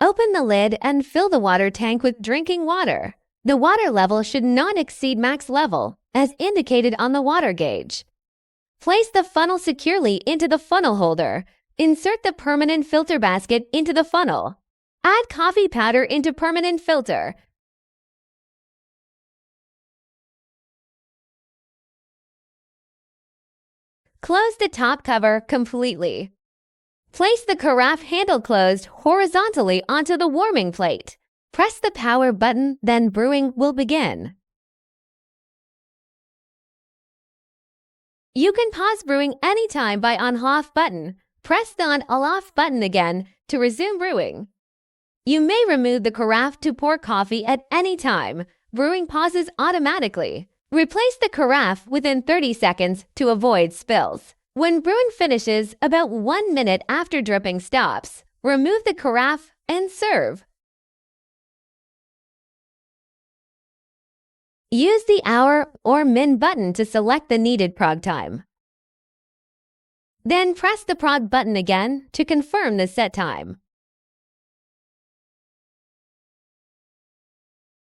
Open the lid and fill the water tank with drinking water. The water level should not exceed max level, as indicated on the water gauge. Place the funnel securely into the funnel holder. Insert the permanent filter basket into the funnel. Add coffee powder into permanent filter. Close the top cover completely. Place the carafe handle closed horizontally onto the warming plate. Press the power button, then brewing will begin. You can pause brewing anytime by on-off button. Press the on-off button again to resume brewing. You may remove the carafe to pour coffee at any time. Brewing pauses automatically. Replace the carafe within 30 seconds to avoid spills. When brewing finishes about 1 minute after dripping stops, remove the carafe and serve. Use the hour or min button to select the needed prog time. Then press the prog button again to confirm the set time.